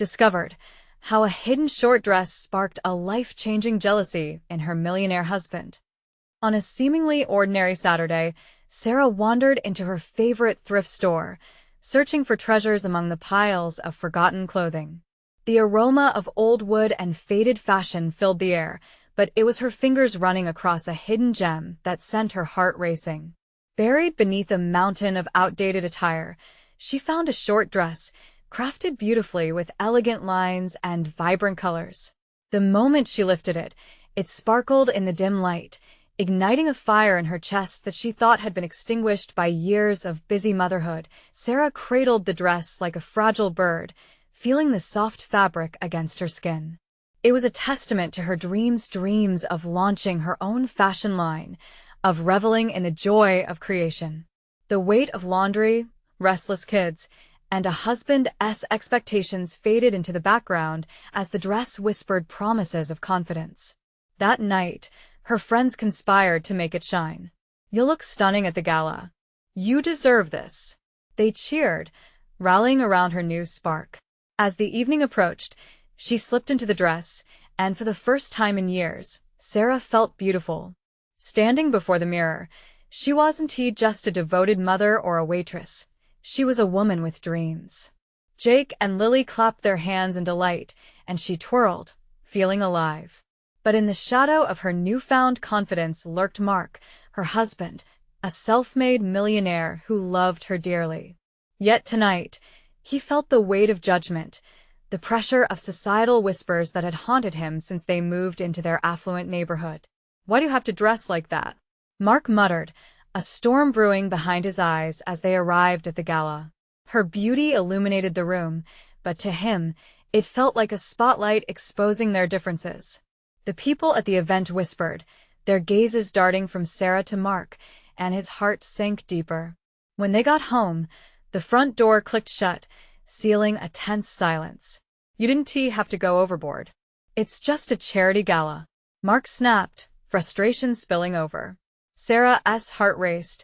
discovered how a hidden short dress sparked a life-changing jealousy in her millionaire husband. On a seemingly ordinary Saturday, Sarah wandered into her favorite thrift store, searching for treasures among the piles of forgotten clothing. The aroma of old wood and faded fashion filled the air, but it was her fingers running across a hidden gem that sent her heart racing. Buried beneath a mountain of outdated attire, she found a short dress, crafted beautifully with elegant lines and vibrant colors. The moment she lifted it, it sparkled in the dim light, igniting a fire in her chest that she thought had been extinguished by years of busy motherhood. Sarah cradled the dress like a fragile bird, feeling the soft fabric against her skin. It was a testament to her dreams of launching her own fashion line, of reveling in the joy of creation. The weight of laundry, restless kids, and a husband's expectations faded into the background as the dress whispered promises of confidence. That night, her friends conspired to make it shine. "You'll look stunning at the gala. You deserve this." They cheered, rallying around her new spark. As the evening approached, she slipped into the dress, and for the first time in years, Sarah felt beautiful. Standing before the mirror, she wasn't just a devoted mother or a waitress. She was a woman with dreams. Jake and Lily clapped their hands in delight, and she twirled, feeling alive. But in the shadow of her newfound confidence lurked Mark, her husband, a self-made millionaire who loved her dearly. Yet tonight, he felt the weight of judgment, the pressure of societal whispers that had haunted him since they moved into their affluent neighborhood. "Why do you have to dress like that?" Mark muttered, a storm brewing behind his eyes as they arrived at the gala. Her beauty illuminated the room, but to him, it felt like a spotlight exposing their differences. The people at the event whispered, their gazes darting from Sarah to Mark, and his heart sank deeper. When they got home, the front door clicked shut, sealing a tense silence. "You didn't have to go overboard. It's just a charity gala," Mark snapped, frustration spilling over. Sarah's heart raced,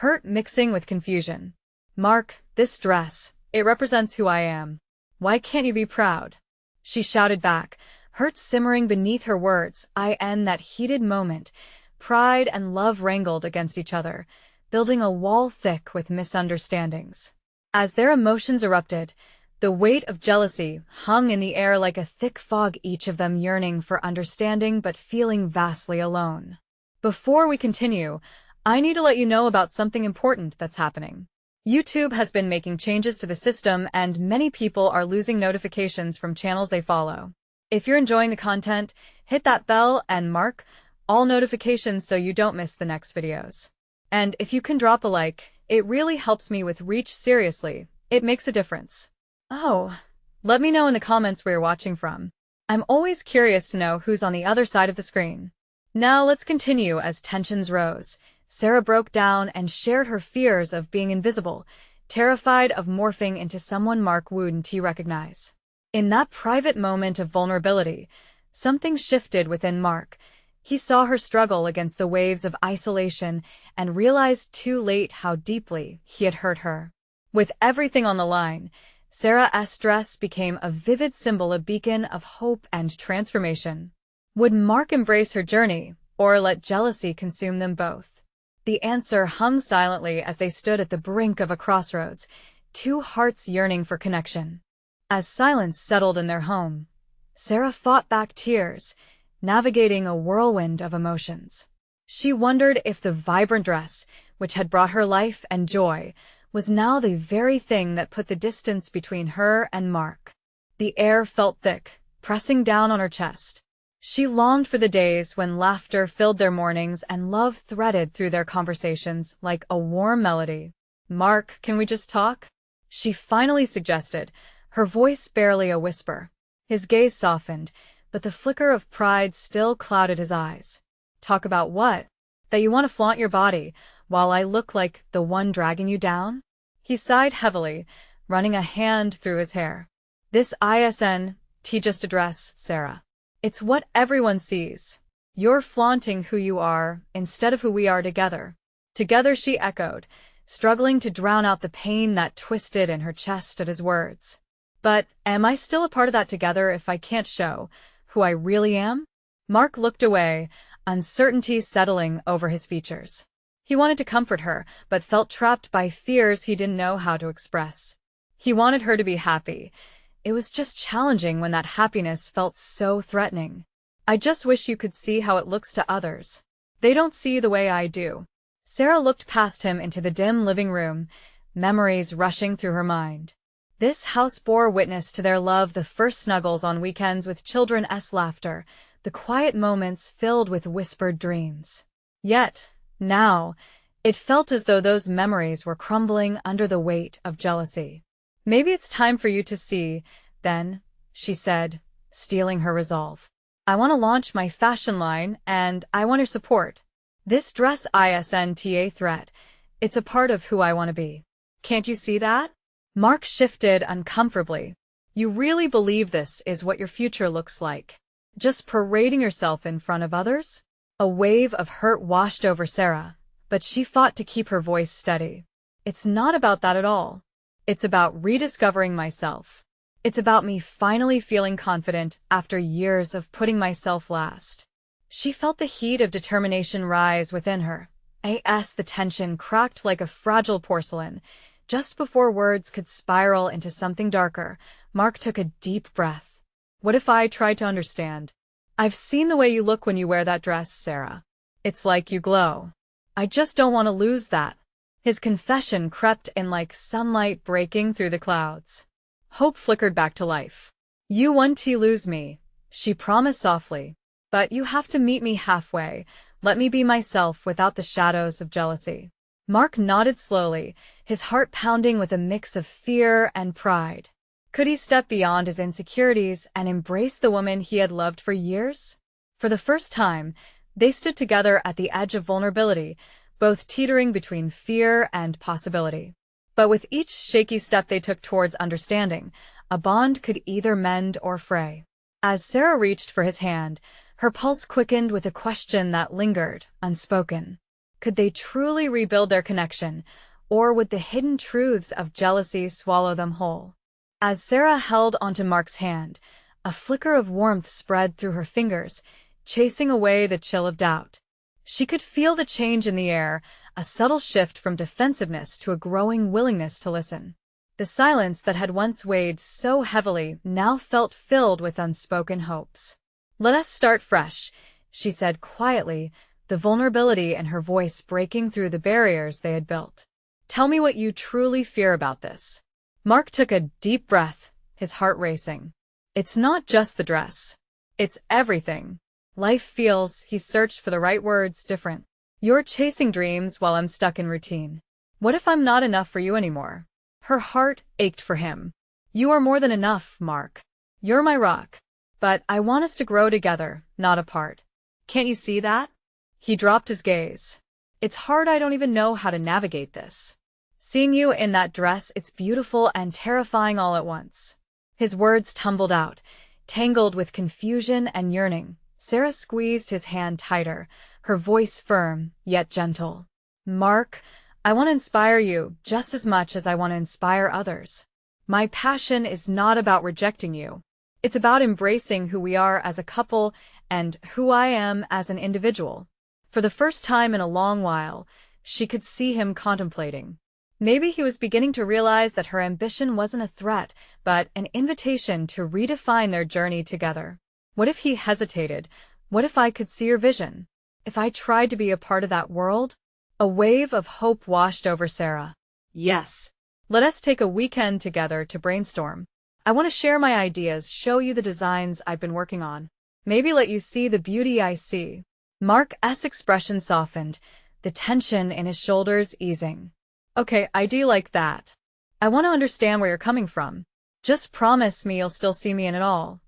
hurt mixing with confusion. "Mark, this dress, it represents who I am. Why can't you be proud?" She shouted back, hurt simmering beneath her words. In that heated moment, pride and love wrangled against each other, building a wall thick with misunderstandings. As their emotions erupted, the weight of jealousy hung in the air like a thick fog, each of them yearning for understanding but feeling vastly alone. Before we continue, I need to let you know about something important that's happening. YouTube has been making changes to the system, and many people are losing notifications from channels they follow. If you're enjoying the content, hit that bell and mark all notifications so you don't miss the next videos. And if you can drop a like, it really helps me with reach. Seriously, it makes a difference. Oh, let me know in the comments where you're watching from. I'm always curious to know who's on the other side of the screen. Now let's continue. As tensions rose, Sarah broke down and shared her fears of being invisible, terrified of morphing into someone Mark wouldn't recognize. In that private moment of vulnerability, something shifted within Mark. He saw her struggle against the waves of isolation and realized too late how deeply he had hurt her. With everything on the line, Sarah's dress became a vivid symbol, a beacon of hope and transformation. Would Mark embrace her journey, or let jealousy consume them both? The answer hung silently as they stood at the brink of a crossroads, two hearts yearning for connection. As silence settled in their home, Sarah fought back tears, navigating a whirlwind of emotions. She wondered if the vibrant dress, which had brought her life and joy, was now the very thing that put the distance between her and Mark. The air felt thick, pressing down on her chest. She longed for the days when laughter filled their mornings and love threaded through their conversations like a warm melody. "Mark, can we just talk?" she finally suggested, her voice barely a whisper. His gaze softened, but the flicker of pride still clouded his eyes. "Talk about what? That you want to flaunt your body, while I look like the one dragging you down?" He sighed heavily, running a hand through his hair. "This isn't just a dress, Sarah. It's what everyone sees. You're flaunting who you are instead of who we are together." "Together," she echoed, struggling to drown out the pain that twisted in her chest at his words. But am I still a part of that together if I can't show who I really am? Mark looked away, uncertainty settling over his features. He wanted to comfort her, but felt trapped by fears he didn't know how to express. He wanted her to be happy. It was just challenging when that happiness felt so threatening. I just wish you could see how it looks to others. They don't see the way I do. Sarah looked past him into the dim living room, memories rushing through her mind. This house bore witness to their love, the first snuggles on weekends with children's laughter, the quiet moments filled with whispered dreams. Yet, now, it felt as though those memories were crumbling under the weight of jealousy. Maybe it's time for you to see, then, she said, steeling her resolve. I want to launch my fashion line, and I want your support. This dress isn't a threat. It's a part of who I want to be. Can't you see that? Mark shifted uncomfortably. You really believe this is what your future looks like? Just parading yourself in front of others? A wave of hurt washed over Sarah, but she fought to keep her voice steady. It's not about that at all. It's about rediscovering myself. It's about me finally feeling confident after years of putting myself last. She felt the heat of determination rise within her. The tension cracked like a fragile porcelain. Just before words could spiral into something darker, Mark took a deep breath. What if I tried to understand? I've seen the way you look when you wear that dress, Sarah. It's like you glow. I just don't want to lose that. His confession crept in like sunlight breaking through the clouds. Hope flickered back to life. You won't lose me, she promised softly. But you have to meet me halfway. Let me be myself without the shadows of jealousy. Mark nodded slowly, his heart pounding with a mix of fear and pride. Could he step beyond his insecurities and embrace the woman he had loved for years? For the first time, they stood together at the edge of vulnerability, both teetering between fear and possibility. But with each shaky step they took towards understanding, a bond could either mend or fray. As Sarah reached for his hand, her pulse quickened with a question that lingered, unspoken. Could they truly rebuild their connection, or would the hidden truths of jealousy swallow them whole? As Sarah held onto Mark's hand, a flicker of warmth spread through her fingers, chasing away the chill of doubt. She could feel the change in the air, a subtle shift from defensiveness to a growing willingness to listen. The silence that had once weighed so heavily now felt filled with unspoken hopes. Let us start fresh, she said quietly, the vulnerability in her voice breaking through the barriers they had built. Tell me what you truly fear about this. Mark took a deep breath, his heart racing. It's not just the dress. It's everything. Life feels, he searched for the right words, different. You're chasing dreams while I'm stuck in routine. What if I'm not enough for you anymore? Her heart ached for him. You are more than enough, Mark. You're my rock. But I want us to grow together, not apart. Can't you see that? He dropped his gaze. It's hard, I don't even know how to navigate this. Seeing you in that dress, it's beautiful and terrifying all at once. His words tumbled out, tangled with confusion and yearning. Sarah squeezed his hand tighter, her voice firm, yet gentle. Mark, I want to inspire you just as much as I want to inspire others. My passion is not about rejecting you. It's about embracing who we are as a couple and who I am as an individual. For the first time in a long while, she could see him contemplating. Maybe he was beginning to realize that her ambition wasn't a threat, but an invitation to redefine their journey together. What if he hesitated? What if I could see your vision? If I tried to be a part of that world? A wave of hope washed over Sarah. Yes. Let us take a weekend together to brainstorm. I want to share my ideas, show you the designs I've been working on. Maybe let you see the beauty I see. Mark's expression softened, the tension in his shoulders easing. Okay, I do like that. I want to understand where you're coming from. Just promise me you'll still see me in it all.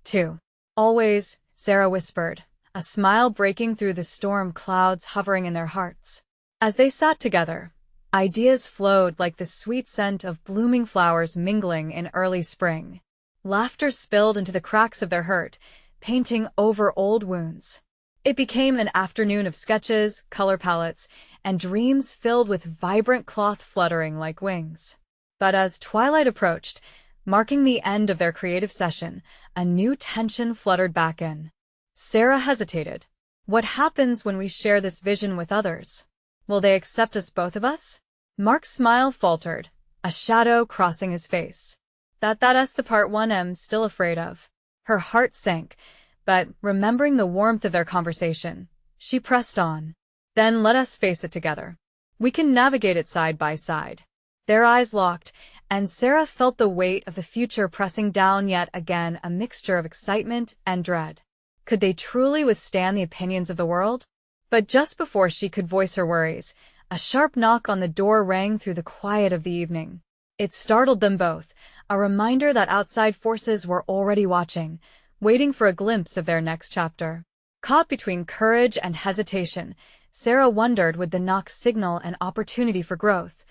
2. Always, Sarah whispered, a smile breaking through the storm clouds hovering in their hearts. As they sat together, ideas flowed like the sweet scent of blooming flowers mingling in early spring. Laughter spilled into the cracks of their hurt, painting over old wounds. It became an afternoon of sketches, color palettes, and dreams filled with vibrant cloth fluttering like wings. But as twilight approached, Marking the end of their creative session, a new tension fluttered back in. Sarah hesitated. What happens when we share this vision with others? Will they accept us, both of us? Mark's smile faltered, a shadow crossing his face. That's the part one am still afraid of. Her heart sank, but remembering the warmth of their conversation, she pressed on. Then let us face it together. We can navigate it side by side. Their eyes locked, and Sarah felt the weight of the future pressing down yet again, a mixture of excitement and dread. Could they truly withstand the opinions of the world? But just before she could voice her worries, a sharp knock on the door rang through the quiet of the evening. It startled them both, a reminder that outside forces were already watching, waiting for a glimpse of their next chapter. Caught between courage and hesitation, Sarah wondered, would the knock signal an opportunity for growth,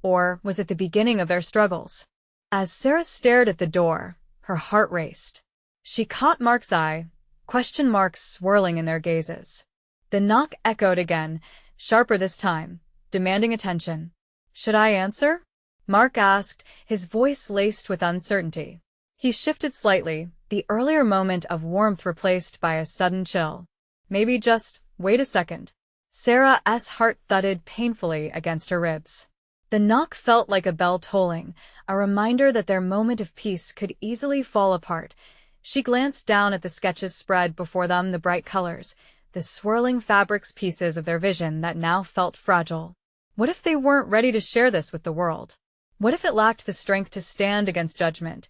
or was it the beginning of their struggles? As Sarah stared at the door, her heart raced. She caught Mark's eye, question marks swirling in their gazes. The knock echoed again, sharper this time, demanding attention. "Should I answer?" Mark asked, his voice laced with uncertainty. He shifted slightly, the earlier moment of warmth replaced by a sudden chill. "Maybe just wait a second." Sarah's heart thudded painfully against her ribs. The knock felt like a bell tolling, a reminder that their moment of peace could easily fall apart. She glanced down at the sketches spread before them, the bright colors, the swirling fabrics, pieces of their vision that now felt fragile. What if they weren't ready to share this with the world? What if it lacked the strength to stand against judgment?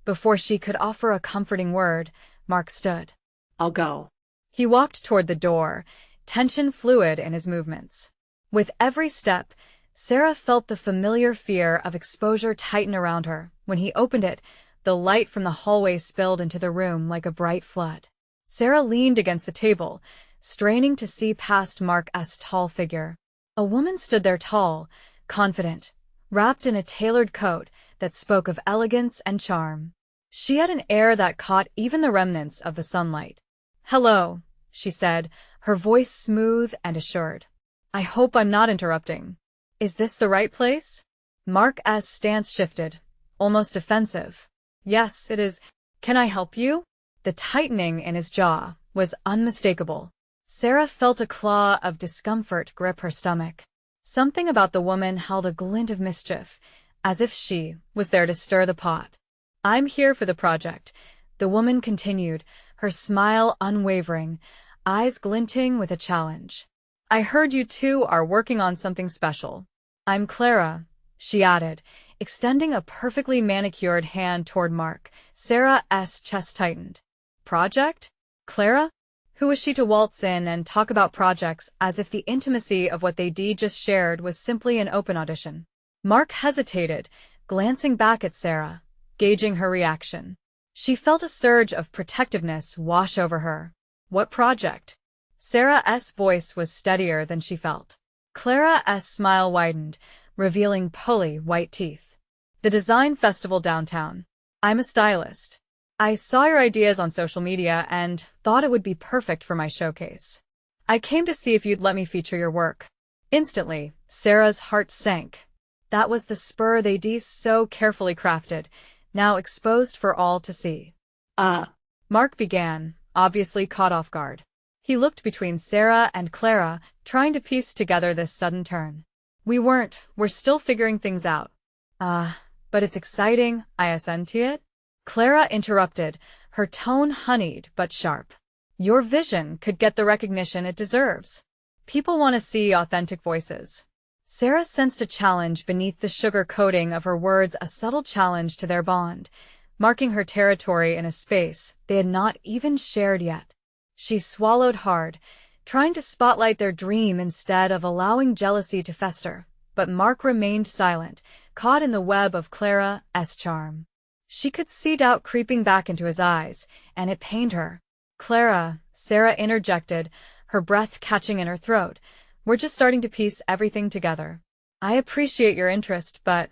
Before she could offer a comforting word, Mark stood. "I'll go." He walked toward the door, tension fluid in his movements. With every step, Sarah felt the familiar fear of exposure tighten around her. When he opened it, the light from the hallway spilled into the room like a bright flood. Sarah leaned against the table, straining to see past Mark's tall figure. A woman stood there, tall, confident, wrapped in a tailored coat that spoke of elegance and charm. She had an air that caught even the remnants of the sunlight. "Hello," she said, her voice smooth and assured. "I hope I'm not interrupting. Is this the right place?" Mark's stance shifted, almost offensive. "Yes, it is. Can I help you?" The tightening in his jaw was unmistakable. Sarah felt a claw of discomfort grip her stomach. Something about the woman held a glint of mischief, as if she was there to stir the pot. "I'm here for the project," the woman continued, her smile unwavering, eyes glinting with a challenge. "I heard you two are working on something special. I'm Clara," she added, extending a perfectly manicured hand toward Mark. Sarah's chest tightened. "Project? Clara?" Who was she to waltz in and talk about projects as if the intimacy of what they just shared was simply an open audition? Mark hesitated, glancing back at Sarah, gauging her reaction. She felt a surge of protectiveness wash over her. "What project?" Sarah's voice was steadier than she felt. Clara's smile widened, revealing pearly white teeth. "The design festival downtown. I'm a stylist. I saw your ideas on social media and thought it would be perfect for my showcase. I came to see if you'd let me feature your work." Instantly, Sarah's heart sank. That was the spur they'd so carefully crafted, now exposed for all to see. Mark began, obviously caught off guard. He looked between Sarah and Clara, trying to piece together this sudden turn. We're still figuring things out." But it's exciting, isn't it?" Clara interrupted, her tone honeyed but sharp. "Your vision could get the recognition it deserves. People want to see authentic voices." Sarah sensed a challenge beneath the sugar coating of her words, a subtle challenge to their bond, marking her territory in a space they had not even shared yet. She swallowed hard, trying to spotlight their dream instead of allowing jealousy to fester, but Mark remained silent, caught in the web of Clara's charm. She could see doubt creeping back into his eyes, and it pained her. "Clara," Sarah interjected, her breath catching in her throat, "we're just starting to piece everything together. I appreciate your interest, but—"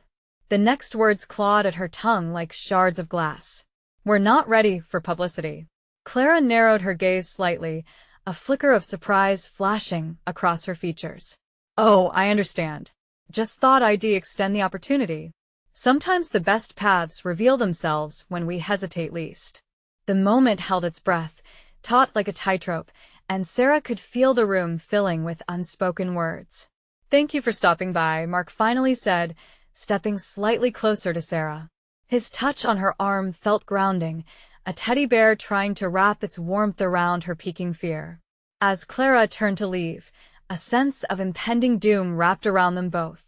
The next words clawed at her tongue like shards of glass. "We're not ready for publicity." Clara narrowed her gaze slightly, a flicker of surprise flashing across her features. "Oh, I understand. Just thought I'd extend the opportunity." Sometimes the best paths reveal themselves when we hesitate least. The moment held its breath, taut like a tightrope, and Sarah could feel the room filling with unspoken words. "Thank you for stopping by," Mark finally said, stepping slightly closer to Sarah. His touch on her arm felt grounding, a teddy bear trying to wrap its warmth around her peaking fear. As Clara turned to leave, a sense of impending doom wrapped around them both.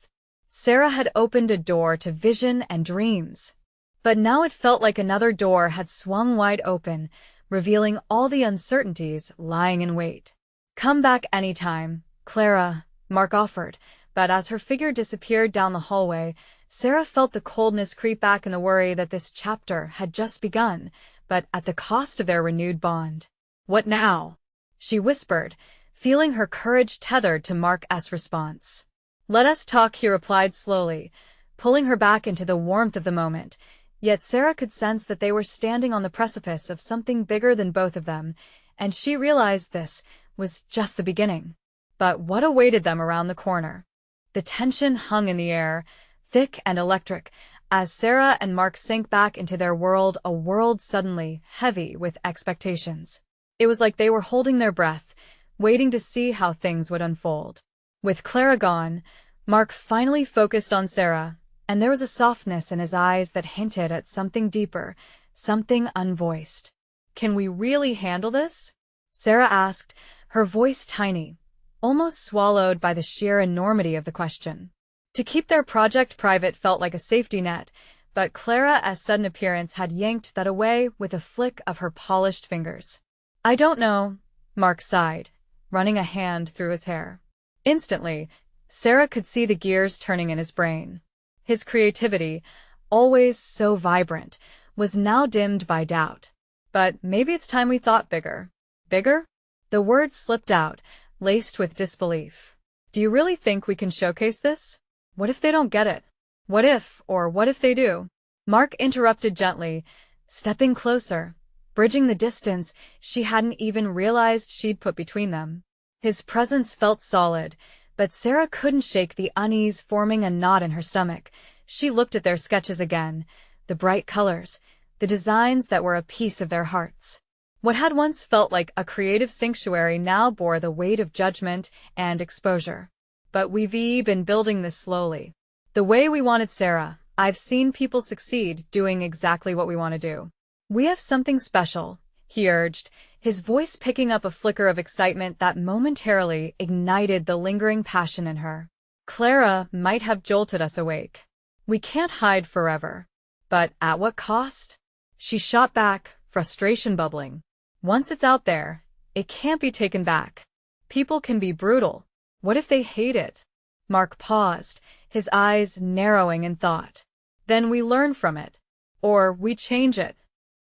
Sarah had opened a door to vision and dreams, but now it felt like another door had swung wide open, revealing all the uncertainties lying in wait. "Come back anytime, Clara," Mark offered, but as her figure disappeared down the hallway, Sarah felt the coldness creep back in the worry that this chapter had just begun, but at the cost of their renewed bond. "What now?" she whispered, feeling her courage tethered to Mark's response. "Let us talk," he replied slowly, pulling her back into the warmth of the moment. Yet Sarah could sense that they were standing on the precipice of something bigger than both of them, and she realized this was just the beginning. But what awaited them around the corner? The tension hung in the air, thick and electric, as Sarah and Mark sank back into their world, a world suddenly heavy with expectations. It was like they were holding their breath, waiting to see how things would unfold. With Clara gone, Mark finally focused on Sarah, and there was a softness in his eyes that hinted at something deeper, something unvoiced. "Can we really handle this?" Sarah asked, her voice tiny, almost swallowed by the sheer enormity of the question. To keep their project private felt like a safety net, but Clara's sudden appearance had yanked that away with a flick of her polished fingers. "I don't know," Mark sighed, running a hand through his hair. Instantly, Sarah could see the gears turning in his brain. His creativity, always so vibrant, was now dimmed by doubt. "But maybe it's time we thought bigger." "Bigger?" The words slipped out, laced with disbelief. "Do you really think we can showcase this? What if they don't get it? What if they do?" Mark interrupted gently, stepping closer, bridging the distance she hadn't even realized she'd put between them. His presence felt solid, but Sarah couldn't shake the unease forming a knot in her stomach. She looked at their sketches again, the bright colors, the designs that were a piece of their hearts. What had once felt like a creative sanctuary now bore the weight of judgment and exposure. "But we've been building this slowly. The way we wanted, Sarah. I've seen people succeed doing exactly what we want to do. We have something special," he urged, his voice picking up a flicker of excitement that momentarily ignited the lingering passion in her. "Clara might have jolted us awake. We can't hide forever. But at what cost?" She shot back, frustration bubbling. "Once it's out there, it can't be taken back. People can be brutal. What if they hate it?" Mark paused, his eyes narrowing in thought. "Then we learn from it. Or we change it.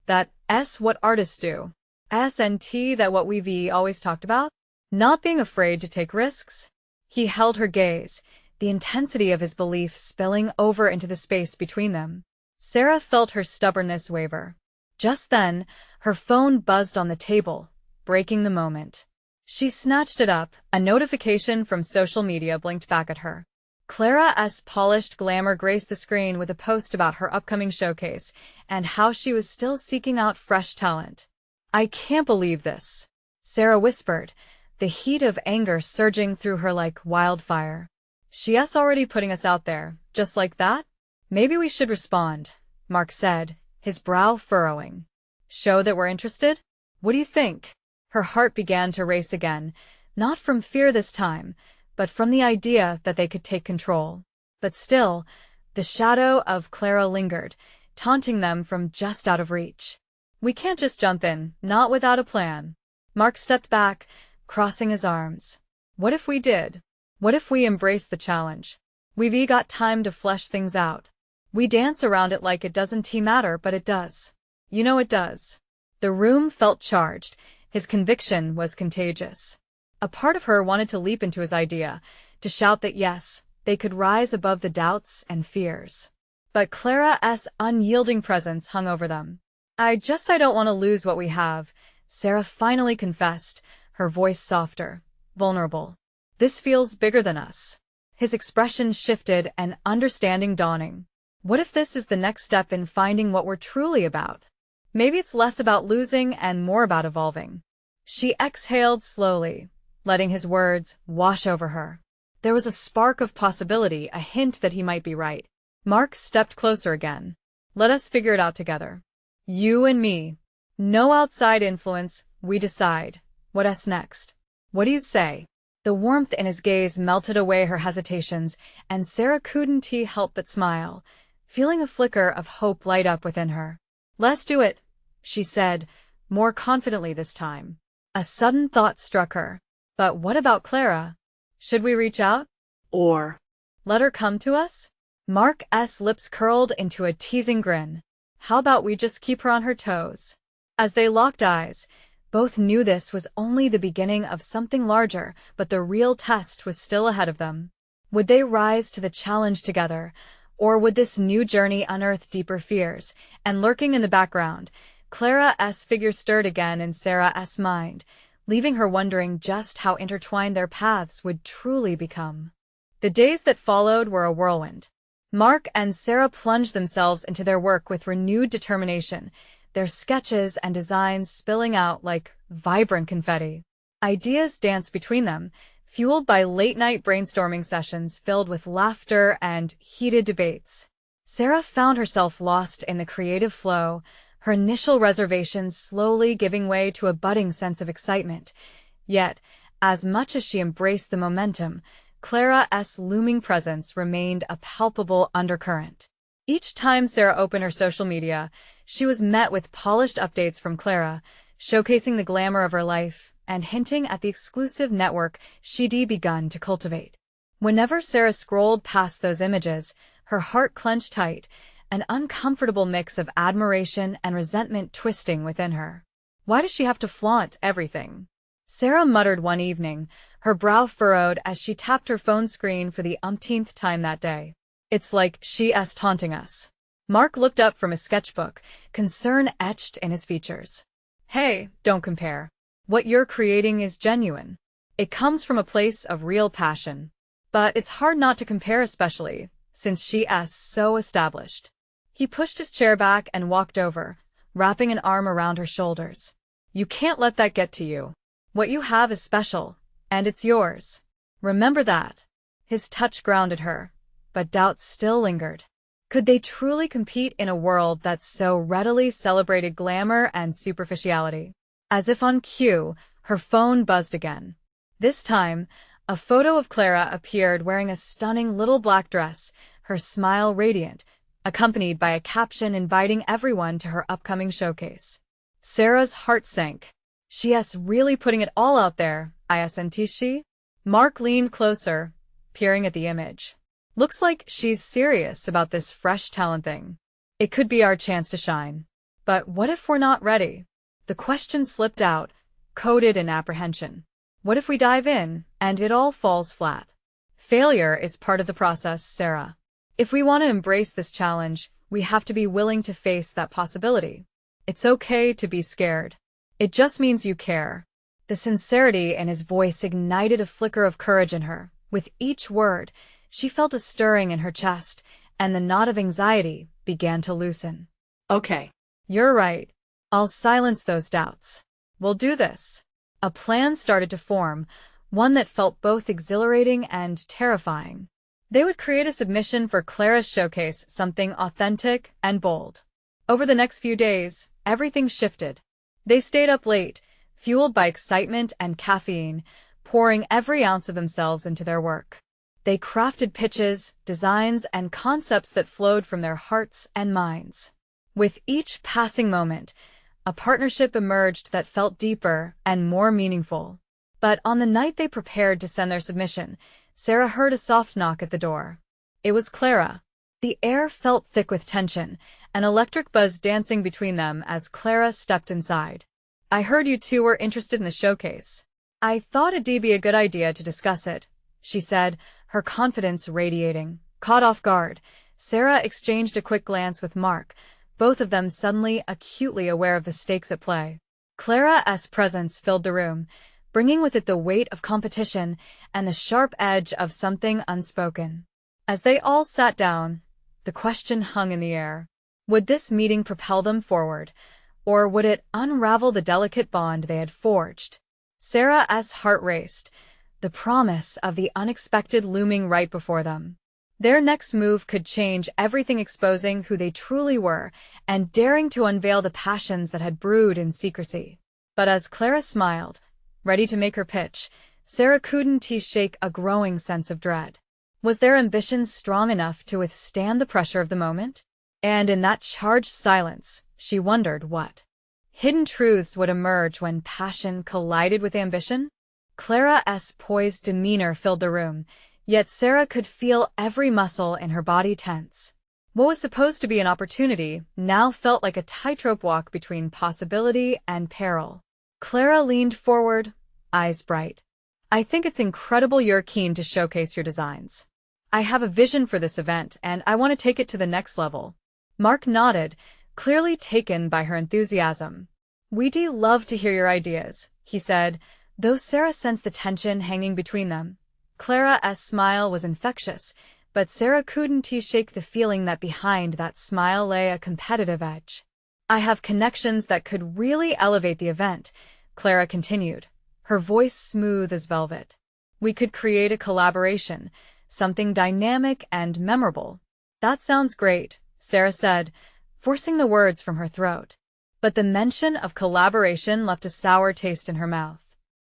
That's what artists do. Isn't that what we've always talked about? Not being afraid to take risks." He held her gaze, the intensity of his belief spilling over into the space between them. Sarah felt her stubbornness waver. Just then, her phone buzzed on the table, breaking the moment. She snatched it up, a notification from social media blinked back at her. Clara's polished glamour graced the screen with a post about her upcoming showcase and how she was still seeking out fresh talent. "I can't believe this," Sarah whispered, the heat of anger surging through her like wildfire. "She's already putting us out there, just like that?" "Maybe we should respond," Mark said, his brow furrowing. "Show that we're interested? What do you think?" Her heart began to race again, not from fear this time, but from the idea that they could take control. But still, the shadow of Clara lingered, taunting them from just out of reach. "We can't just jump in, not without a plan." Mark stepped back, crossing his arms. "What if we did? What if we embraced the challenge? We've got time to flesh things out. We dance around it like it doesn't matter, but it does. You know it does." The room felt charged. His conviction was contagious. A part of her wanted to leap into his idea, to shout that yes, they could rise above the doubts and fears. But Clara's unyielding presence hung over them. I don't want to lose what we have," Sarah finally confessed, her voice softer, vulnerable. "This feels bigger than us." His expression shifted, an understanding dawning. What if this is the next step in finding what we're truly about? Maybe it's less about losing and more about evolving. She exhaled slowly, letting his words wash over her. There was a spark of possibility, a hint that he might be right. Mark stepped closer again. Let us figure it out together. You and me. No outside influence, we decide. What's next? What do you say? The warmth in his gaze melted away her hesitations, and Sarah couldn't help but smile, feeling a flicker of hope light up within her. Let's do it, she said, more confidently this time. A sudden thought struck her. But what about Clara? Should we reach out? Or let her come to us? Mark's lips curled into a teasing grin. How about we just keep her on her toes? As they locked eyes, both knew this was only the beginning of something larger, but the real test was still ahead of them. Would they rise to the challenge together, or would this new journey unearth deeper fears? And lurking in the background, Clara's figure stirred again in Sarah's mind, leaving her wondering just how intertwined their paths would truly become. The days that followed were a whirlwind. Mark and Sarah plunged themselves into their work with renewed determination, their sketches and designs spilling out like vibrant confetti. Ideas danced between them, fueled by late-night brainstorming sessions filled with laughter and heated debates. Sarah found herself lost in the creative flow, her initial reservations slowly giving way to a budding sense of excitement. Yet, as much as she embraced the momentum, Clara's looming presence remained a palpable undercurrent. Each time Sarah opened her social media, she was met with polished updates from Clara, showcasing the glamour of her life and hinting at the exclusive network she'd begun to cultivate. Whenever Sarah scrolled past those images, her heart clenched tight, an uncomfortable mix of admiration and resentment twisting within her. Why does she have to flaunt everything? Sarah muttered one evening, her brow furrowed as she tapped her phone screen for the umpteenth time that day. It's like she's taunting us. Mark looked up from his sketchbook, concern etched in his features. Hey, don't compare. What you're creating is genuine. It comes from a place of real passion. But it's hard not to compare, especially since she's so established. He pushed his chair back and walked over, wrapping an arm around her shoulders. You can't let that get to you. What you have is special, and it's yours. Remember that. His touch grounded her, but doubts still lingered. Could they truly compete in a world that so readily celebrated glamour and superficiality? As if on cue, her phone buzzed again. This time, a photo of Clara appeared wearing a stunning little black dress, her smile radiant, accompanied by a caption inviting everyone to her upcoming showcase. Sarah's heart sank. She's really putting it all out there, isn't she? Mark leaned closer, peering at the image. Looks like she's serious about this fresh talent thing. It could be our chance to shine. But what if we're not ready? The question slipped out, coded in apprehension. What if we dive in, and it all falls flat? Failure is part of the process, Sarah. If we want to embrace this challenge, we have to be willing to face that possibility. It's okay to be scared. It just means you care. The sincerity in his voice ignited a flicker of courage in her. With each word, she felt a stirring in her chest, and the knot of anxiety began to loosen. Okay. You're right. I'll silence those doubts. We'll do this. A plan started to form, one that felt both exhilarating and terrifying. They would create a submission for Clara's showcase, something authentic and bold. Over the next few days, everything shifted. They stayed up late, fueled by excitement and caffeine, pouring every ounce of themselves into their work. They crafted pitches, designs, and concepts that flowed from their hearts and minds. With each passing moment, a partnership emerged that felt deeper and more meaningful. But on the night they prepared to send their submission, Sarah heard a soft knock at the door. It was Clara. The air felt thick with tension, an electric buzz dancing between them as Clara stepped inside. I heard you two were interested in the showcase. I thought it'd be a good idea to discuss it, she said, her confidence radiating. Caught off guard, Sarah exchanged a quick glance with Mark, both of them suddenly acutely aware of the stakes at play. Clara's presence filled the room, bringing with it the weight of competition and the sharp edge of something unspoken. As they all sat down, The question hung in the air. Would this meeting propel them forward, or would it unravel the delicate bond they had forged? Sarah's heart raced, the promise of the unexpected looming right before them. Their next move could change everything, exposing who they truly were and daring to unveil the passions that had brewed in secrecy. But as Clara smiled, ready to make her pitch, Sarah couldn't shake a growing sense of dread. Was their ambition strong enough to withstand the pressure of the moment? And in that charged silence, she wondered what hidden truths would emerge when passion collided with ambition. Clara's poised demeanor filled the room, yet Sarah could feel every muscle in her body tense. What was supposed to be an opportunity now felt like a tightrope walk between possibility and peril. Clara leaned forward, eyes bright. I think it's incredible you're keen to showcase your designs. I have a vision for this event, and I want to take it to the next level. Mark nodded, clearly taken by her enthusiasm. We'd love to hear your ideas, he said, though Sarah sensed the tension hanging between them. Clara's smile was infectious, but Sarah couldn't shake the feeling that behind that smile lay a competitive edge. I have connections that could really elevate the event, Clara continued, her voice smooth as velvet. We could create a collaboration, something dynamic and memorable. That sounds great, Sarah said, forcing the words from her throat. But the mention of collaboration left a sour taste in her mouth.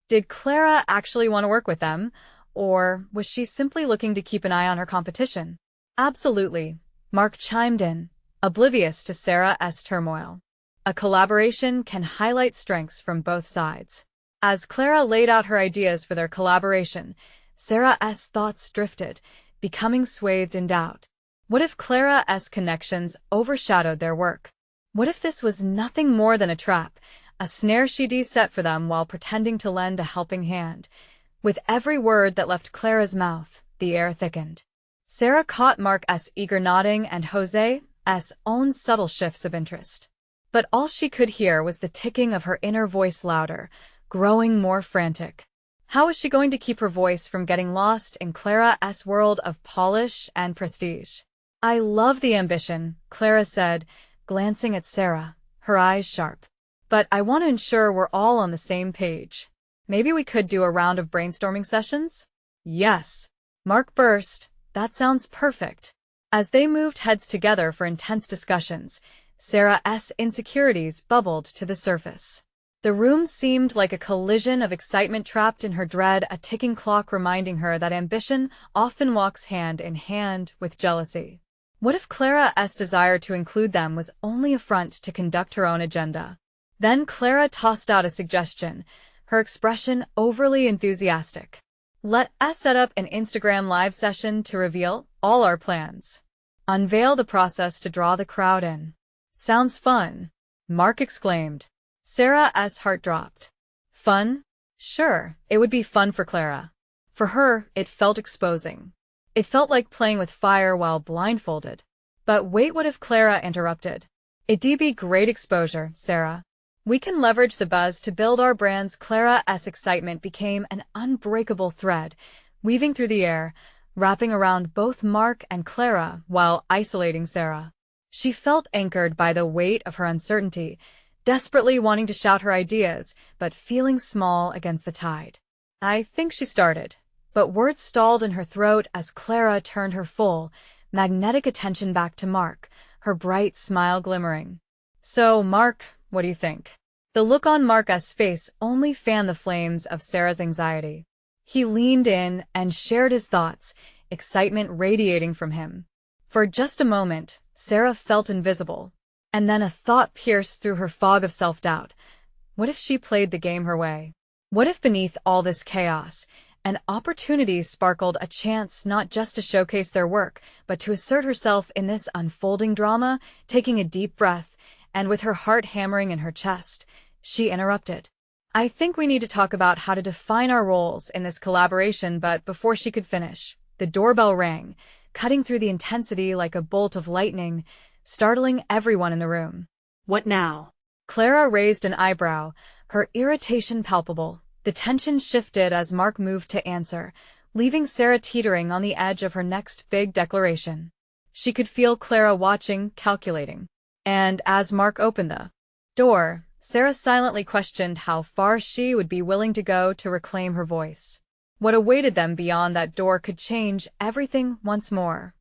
Did Clara actually want to work with them, or was she simply looking to keep an eye on her competition? Absolutely, Mark chimed in, oblivious to Sarah's turmoil. A collaboration can highlight strengths from both sides. As Clara laid out her ideas for their collaboration, Sarah's thoughts drifted, becoming swathed in doubt. What if Clara's connections overshadowed their work? What if this was nothing more than a trap, a snare she'd set for them while pretending to lend a helping hand? With every word that left Clara's mouth, the air thickened. Sarah caught Mark's eager nodding and Jose's own subtle shifts of interest. But all she could hear was the ticking of her inner voice louder, growing more frantic. How was she going to keep her voice from getting lost in Clara's world of polish and prestige? I love the ambition, Clara said, glancing at Sarah, her eyes sharp. But I want to ensure we're all on the same page. Maybe we could do a round of brainstorming sessions? Yes. Mark burst. That sounds perfect. As they moved heads together for intense discussions, Sarah's insecurities bubbled to the surface. The room seemed like a collision of excitement trapped in her dread, a ticking clock reminding her that ambition often walks hand in hand with jealousy. What if Clara's desire to include them was only a front to conduct her own agenda? Then Clara tossed out a suggestion, her expression overly enthusiastic. Let's set up an Instagram live session to reveal all our plans. Unveil the process to draw the crowd in. Sounds fun, Mark exclaimed. Sarah's heart dropped. Fun? Sure, it would be fun for Clara. For her, it felt exposing. It felt like playing with fire while blindfolded. But wait, what if Clara interrupted? It'd be great exposure, Sarah. We can leverage the buzz to build our brands. Clara's excitement became an unbreakable thread, weaving through the air, wrapping around both Mark and Clara while isolating Sarah. She felt anchored by the weight of her uncertainty, desperately wanting to shout her ideas, but feeling small against the tide. I think she started, but words stalled in her throat as Clara turned her full, magnetic attention back to Mark, her bright smile glimmering. So, Mark, what do you think? The look on Mark's face only fanned the flames of Sarah's anxiety. He leaned in and shared his thoughts, excitement radiating from him. For just a moment, Sarah felt invisible. And then a thought pierced through her fog of self-doubt. What if she played the game her way? What if beneath all this chaos, an opportunity sparkled, a chance not just to showcase their work, but to assert herself in this unfolding drama? Taking a deep breath, and with her heart hammering in her chest, she interrupted. I think we need to talk about how to define our roles in this collaboration. But before she could finish, the doorbell rang, cutting through the intensity like a bolt of lightning, startling everyone in the room. What now? Clara raised an eyebrow, her irritation palpable. The tension shifted as Mark moved to answer, leaving Sarah teetering on the edge of her next big declaration. She could feel Clara watching, calculating. And as Mark opened the door, Sarah silently questioned how far she would be willing to go to reclaim her voice. What awaited them beyond that door could change everything once more.